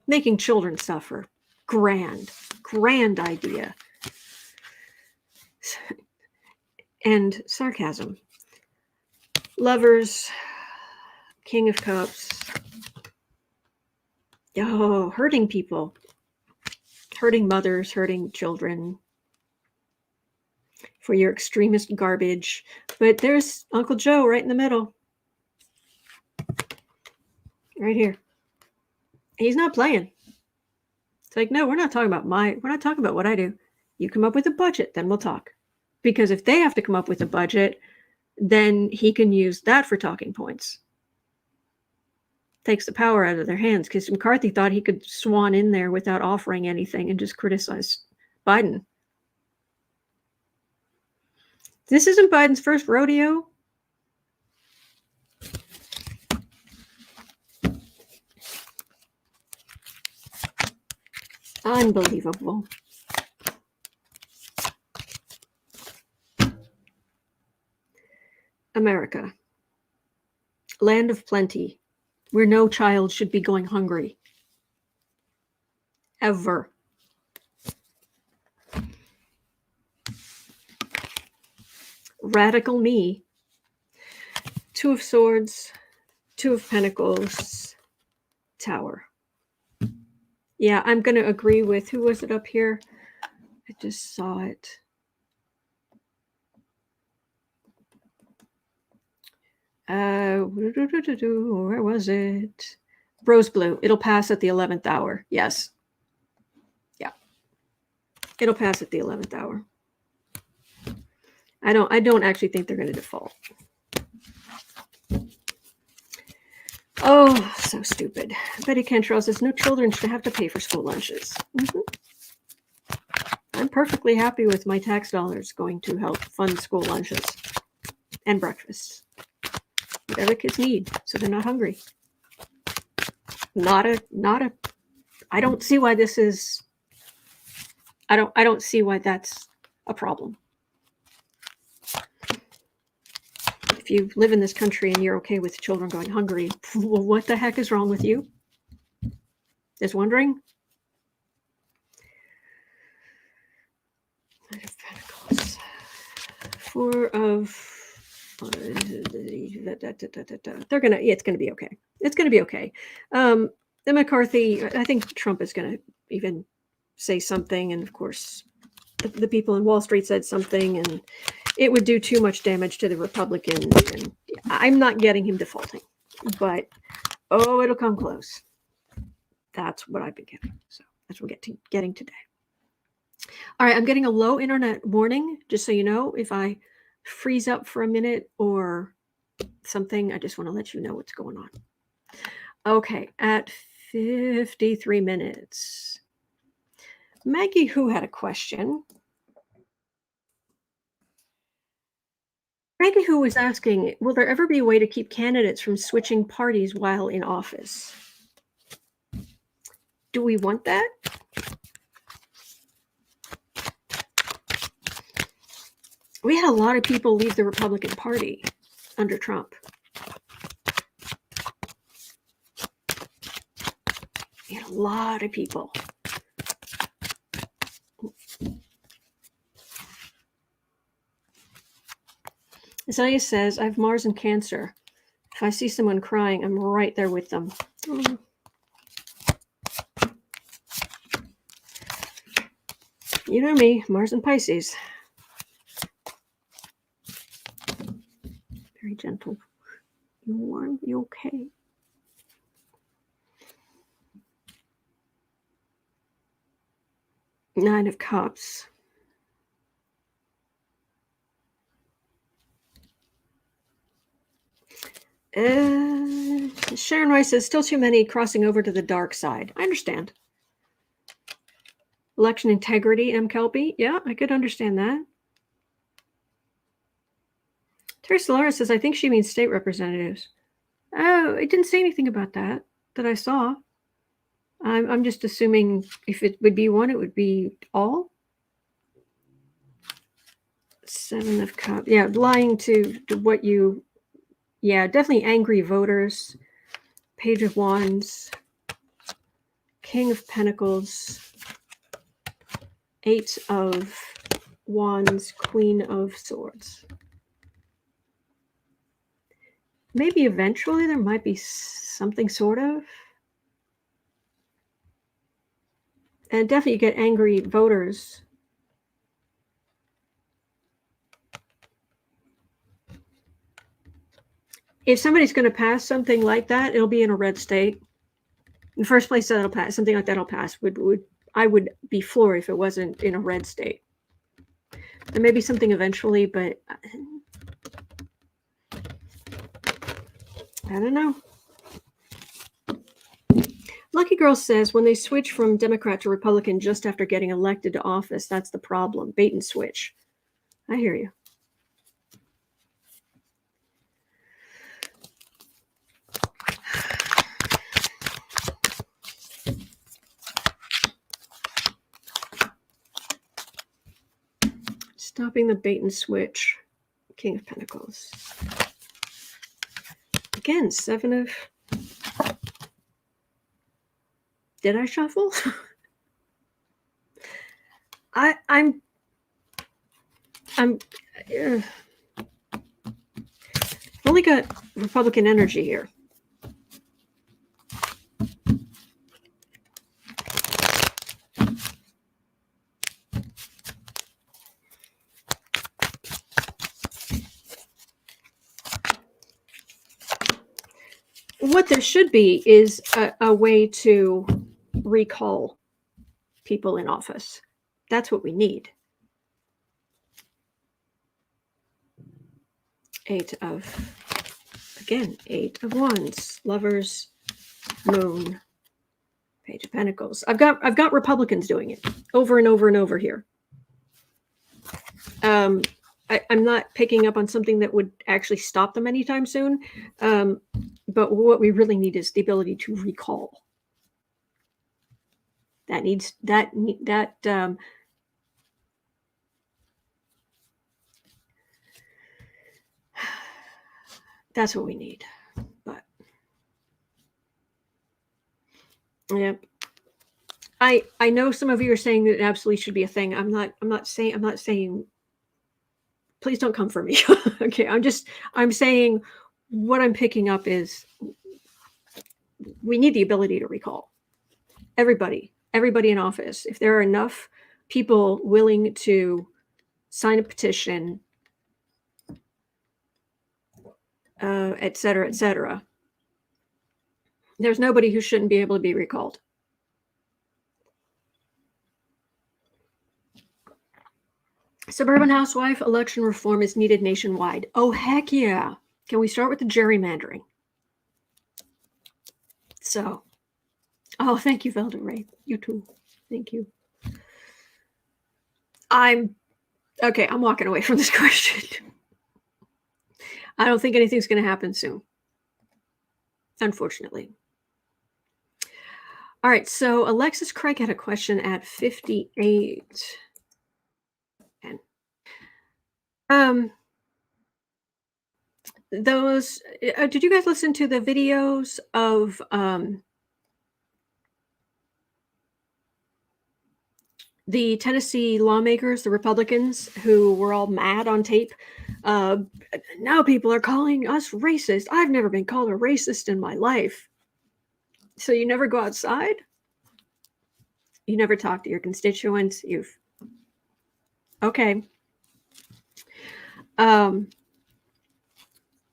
Making children suffer. Grand idea. And sarcasm. Lovers. King of Cups. Oh, hurting people. hurting mothers, hurting children, for your extremist garbage. But there's Uncle Joe right in the middle. Right here. He's not playing. It's like, no, we're not talking about what I do. You come up with a budget, then we'll talk. Because if they have to come up with a budget, then he can use that for talking points. Takes the power out of their hands, because McCarthy thought he could swan in there without offering anything and just criticize Biden. This isn't Biden's first rodeo. Unbelievable. America, land of plenty, where no child should be going hungry. Ever. Radical me. Two of Swords, Two of Pentacles, Tower. Yeah, I'm going to agree with, who was it up here? I just saw it. Where was it? Rose blue. It'll pass at the 11th hour. Yes. Yeah. It'll pass at the 11th hour. I don't actually think they're going to default. Oh, so stupid. Betty Cantrell says no children should have to pay for school lunches. I'm perfectly happy with my tax dollars going to help fund school lunches and breakfasts. Whatever kids need, so they're not hungry. I don't see why this is. I don't see why that's a problem. If you live in this country and you're okay with children going hungry, well, what the heck is wrong with you? Just wondering. Knight of Pentacles. Four of. They're gonna. Yeah, it's gonna be okay. It's gonna be okay. The McCarthy. I think Trump is gonna even say something, and of course, the people in Wall Street said something, and it would do too much damage to the Republicans. And I'm not getting him defaulting, but it'll come close. That's what I've been getting. So that's what we're getting today. All right, I'm getting a low internet warning, just so you know. If I freeze up for a minute or something, I just want to let you know what's going on. Okay, at 53 minutes. Maggie Who had a question. Maggie Who was asking, will there ever be a way to keep candidates from switching parties while in office? Do we want that? We had a lot of people leave the Republican Party under Trump. We had a lot of people. Isaiah says, I have Mars and Cancer. If I see someone crying, I'm right there with them. You know me, Mars and Pisces. Very gentle. You warm? You okay? Nine of Cups. Sharon Rice says, still too many crossing over to the dark side. I understand. Election integrity, M. Kelpie. Yeah, I could understand that. Terry Solaris says, I think she means state representatives. Oh, it didn't say anything about that I saw. I'm just assuming if it would be one, it would be all. Seven of Cups. Yeah, lying to what you... Yeah, definitely angry voters. Page of Wands. King of Pentacles. Eight of Wands. Queen of Swords. Maybe eventually there might be something sort of. And definitely you get angry voters. If somebody's going to pass something like that, it'll be in a red state. In the first place, that'll pass. Something like that'll pass. I would be floored if it wasn't in a red state. There may be something eventually, but I don't know. Lucky Girl says when they switch from Democrat to Republican just after getting elected to office, that's the problem. Bait and switch. I hear you. Stopping the bait and switch. King of Pentacles. Again, 7 of... Did I shuffle? I'm only got Republican energy here. What there should be is a way to recall people in office. That's what we need. 8 of Wands, Lovers, Moon, Page of Pentacles. I've got Republicans doing it over and over and over here. I'm not picking up on something that would actually stop them anytime soon. But what we really need is the ability to recall. That's what we need. But yeah, I know some of you are saying that it absolutely should be a thing. I'm not saying please don't come for me. Okay, I'm saying what I'm picking up is we need the ability to recall everybody in office. If there are enough people willing to sign a petition, et cetera, there's nobody who shouldn't be able to be recalled. Suburban housewife election reform is needed nationwide. Oh, heck yeah. Can we start with the gerrymandering? So, oh, thank you, Velda Rae. You too. Thank you. I'm walking away from this question. I don't think anything's going to happen soon, unfortunately. All right, so Alexis Craig had a question at 58. Those did you guys listen to the videos of the Tennessee lawmakers, the Republicans, who were all mad on tape? Now people are calling us racist. I've never been called a racist in my life. So you never go outside? You never talk to your constituents? Okay.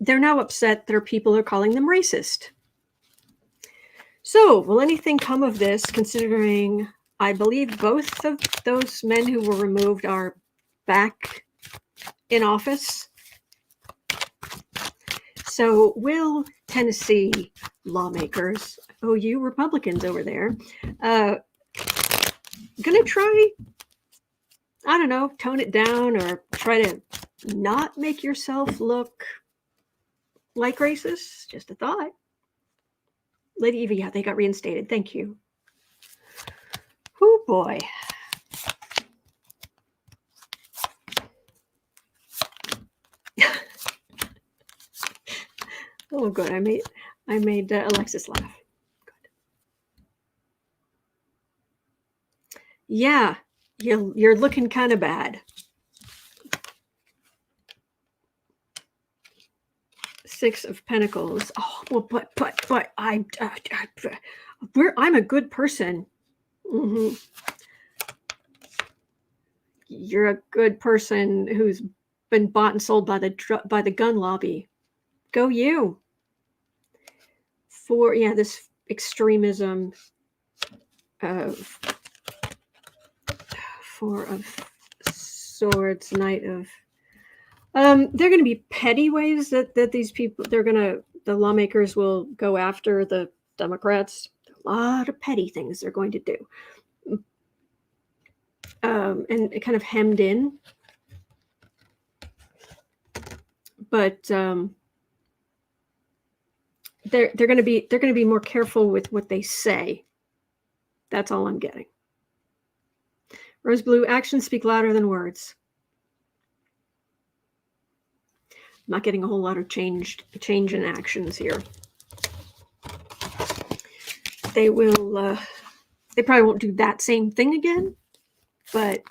They're now upset that people are calling them racist. So will anything come of this, considering I believe both of those men who were removed are back in office? So will Tennessee lawmakers, oh, you Republicans over there, gonna try, I don't know, tone it down or try to not make yourself look like racist? Just a thought. Lady Eva, yeah, they got reinstated. Thank you. Oh boy. Oh, good. I made Alexis laugh. Good. Yeah, you're looking kind of bad. 6 of Pentacles. Oh, well, but I'm a good person. Mm-hmm. You're a good person who's been bought and sold by the gun lobby. Go you. For this extremism of Four of Swords, Knight of. They're going to be petty ways that these people, the lawmakers will go after the Democrats. A lot of petty things they're going to do. And it kind of hemmed in. But they're going to be more careful with what they say. That's all I'm getting. Rose Blue, actions speak louder than words. I'm not getting a whole lot of change in actions here. They will. They probably won't do that same thing again, but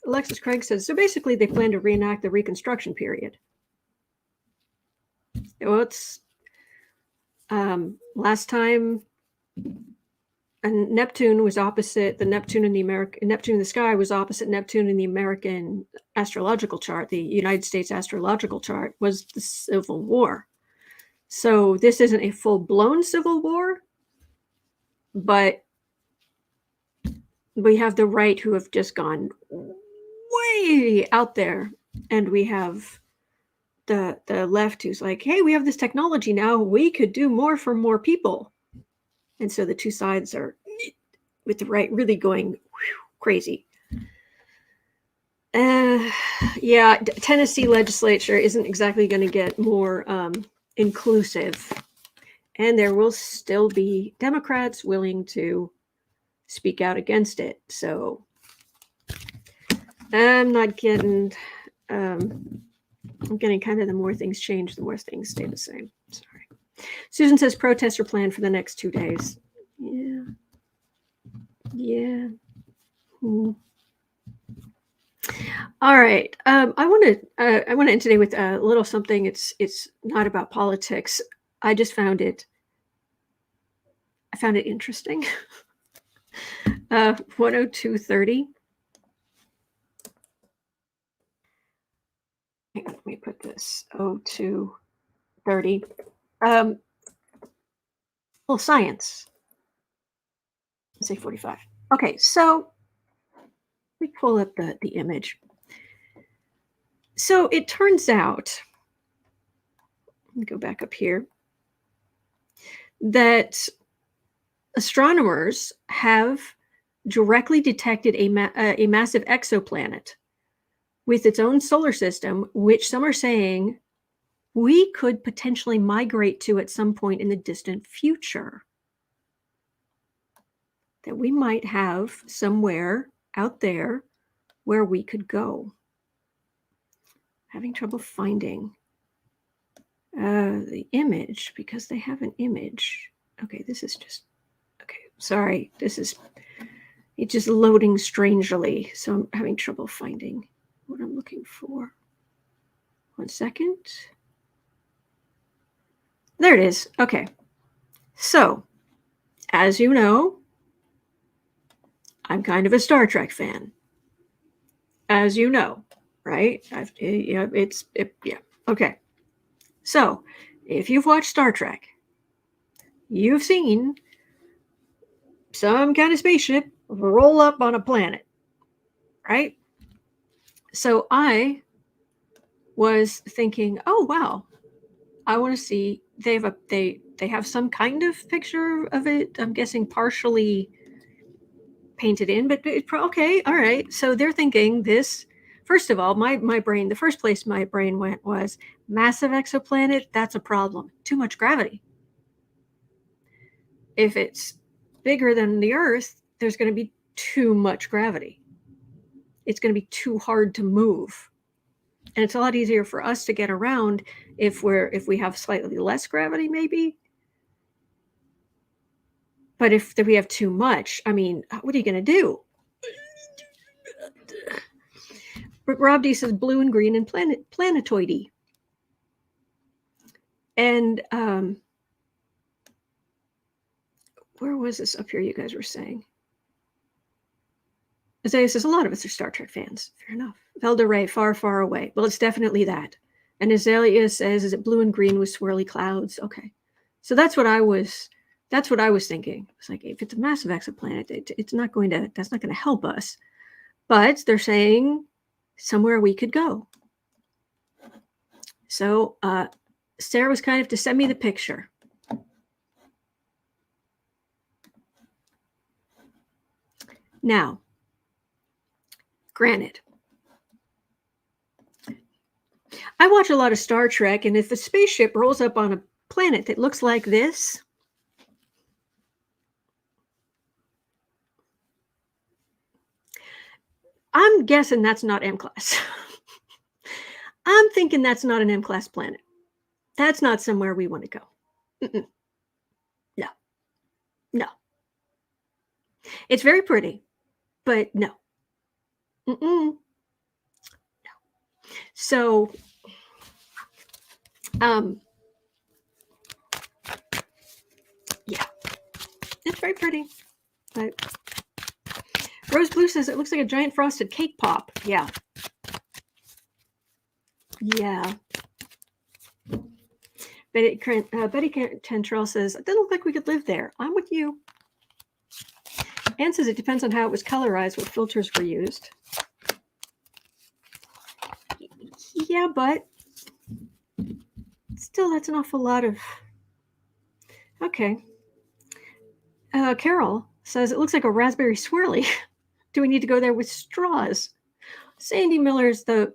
Alexis Craig says, so basically they plan to reenact the Reconstruction period. Well, it's last time and Neptune was opposite the Neptune in the sky was opposite Neptune in the American astrological chart. The United States astrological chart was the Civil War. So this isn't a full-blown civil war, but we have the right who have just gone way out there, and we have the left who's like, hey, we have this technology now, we could do more for more people. And so the two sides are, with the right, really going crazy. Tennessee legislature isn't exactly going to get more inclusive, and there will still be Democrats willing to speak out against it. So I'm not getting. I'm getting kind of the more things change, the more things stay the same. Sorry. Susan says protests are planned for the next 2 days. Yeah. All right. I want to end today with a little something. It's not about politics. I just found it. I found it interesting. 102.30. Hang on, let me put this 0230. Well, science. Let's say 45. Okay, so let me pull up the image. So it turns out, let me go back up here, that astronomers have directly detected a massive exoplanet with its own solar system, which some are saying we could potentially migrate to at some point in the distant future. That we might have somewhere out there where we could go. Having trouble finding the image because they have an image. Okay, this is just, okay, sorry. It's just loading strangely. So I'm having trouble finding what I'm looking for. 1 second. There it is. Okay. So, as you know, I'm kind of a Star Trek fan. As you know, right? Okay. So, if you've watched Star Trek, you've seen some kind of spaceship roll up on a planet, right? So I was thinking, oh wow, I want to see. They have some kind of picture of it. I'm guessing partially painted in, but okay, all right. So they're thinking this. First of all, my brain, the first place my brain went was massive exoplanet. That's a problem. Too much gravity. If it's bigger than the Earth, there's going to be too much gravity. It's going to be too hard to move. And it's a lot easier for us to get around if we have slightly less gravity, maybe. But if we have too much, I mean, what are you going to do? Rob D says blue and green and planetoidy. And where was this up here you guys were saying? Isaiah says, a lot of us are Star Trek fans. Fair enough. Velda Rae, far, far away. Well, it's definitely that. And Azalea says, is it blue and green with swirly clouds? Okay. So that's what I was thinking. It's like, if it's a massive exoplanet, that's not going to help us. But they're saying somewhere we could go. So Sarah was kind of to send me the picture. Now, granted, I watch a lot of Star Trek, and if a spaceship rolls up on a planet that looks like this, I'm guessing that's not M-class. I'm thinking that's not an M-class planet. That's not somewhere we want to go. Mm-mm. No. It's very pretty, but no. No. So, yeah, it's very pretty, but Rose Blue says it looks like a giant frosted cake pop. Yeah. Betty Cantrell says, it doesn't look like we could live there. I'm with you. Anne says it depends on how it was colorized, what filters were used. Yeah, but still, that's an awful lot of... Okay. Carroll says, it looks like a raspberry swirly. Do we need to go there with straws? Sandy Miller's the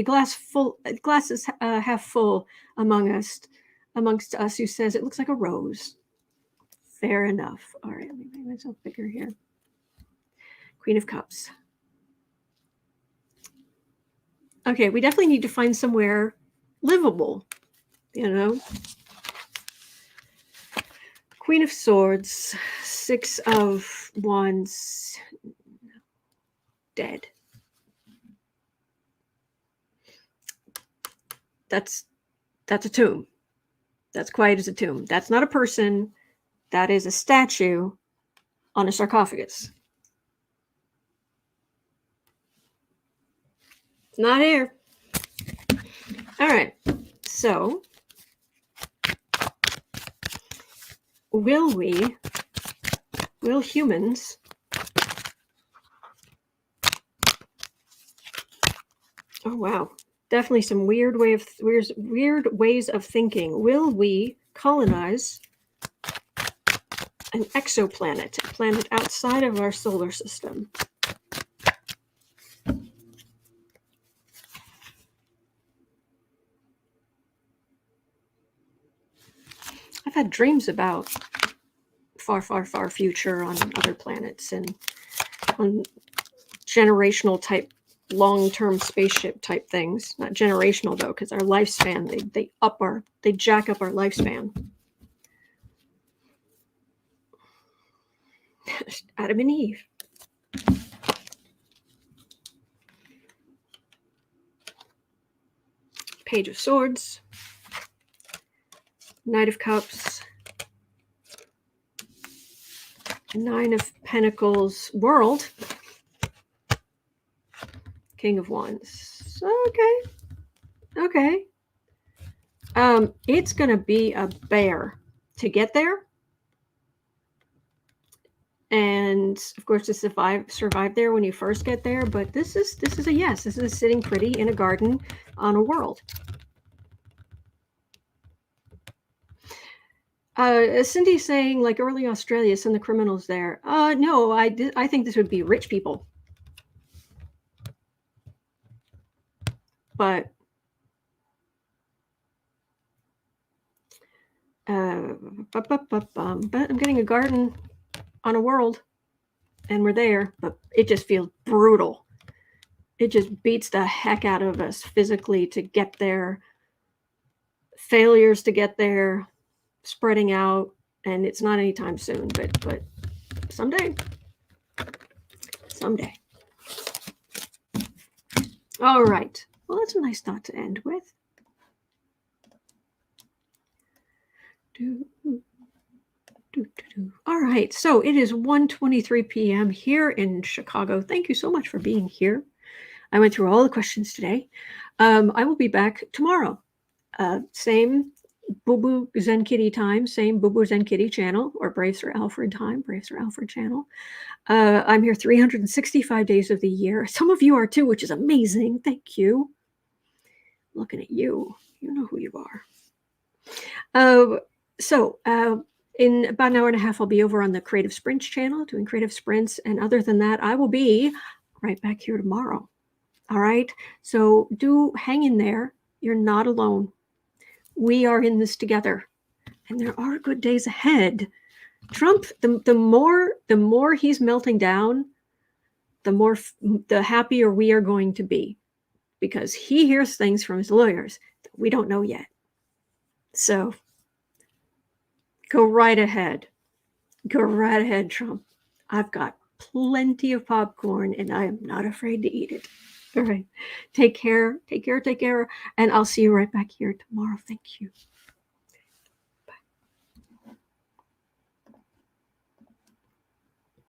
glass is half full amongst us, who says it looks like a rose. Fair enough. All right, let me make myself bigger here. Queen of Cups. Okay, we definitely need to find somewhere livable, you know. Queen of Swords, Six of Wands, dead. That's a tomb. That's quiet as a tomb. That's not a person. That is a statue on a sarcophagus. It's not here. All right. So, will humans oh wow, definitely some weird ways of thinking. Will we colonize an exoplanet, a planet outside of our solar system? I've had dreams about far, far, far future on other planets and on generational type, long-term spaceship type things. Not generational though, because our lifespan, they jack up our lifespan. Adam and Eve. Page of Swords. Knight of Cups. Nine of Pentacles. World. King of Wands. Okay. It's gonna be a bear to get there. And of course to survive there when you first get there, but this is a yes. This is sitting pretty in a garden on a world. Cindy's saying, like early Australia, send the criminals there. No, I think this would be rich people. But but I'm getting a garden on a world, and we're there, but it just feels brutal. It just beats the heck out of us physically to get there. Failures to get there, spreading out, and it's not anytime soon, but someday. All right. Well, that's a nice thought to end with. Do, do, do, do. All right, so it is 1:23 p.m. here in Chicago. Thank you so much for being here. I went through all the questions today. I will be back tomorrow. Same Boo Boo Zen Kitty time, same Boo Boo Zen Kitty channel, or Braves for Alfred time, Braves for Alfred channel. I'm here 365 days of the year. Some of you are too, which is amazing. Thank you. Looking at you. You know who you are. In about an hour and a half, I'll be over on the Creative Sprints channel doing creative sprints. And other than that, I will be right back here tomorrow. All right. So do hang in there. You're not alone. We are in this together. And there are good days ahead. Trump, the more he's melting down, the happier we are going to be, because he hears things from his lawyers that we don't know yet. So go right ahead. Go right ahead, Trump. I've got plenty of popcorn and I am not afraid to eat it. All right. Take care. And I'll see you right back here tomorrow. Thank you.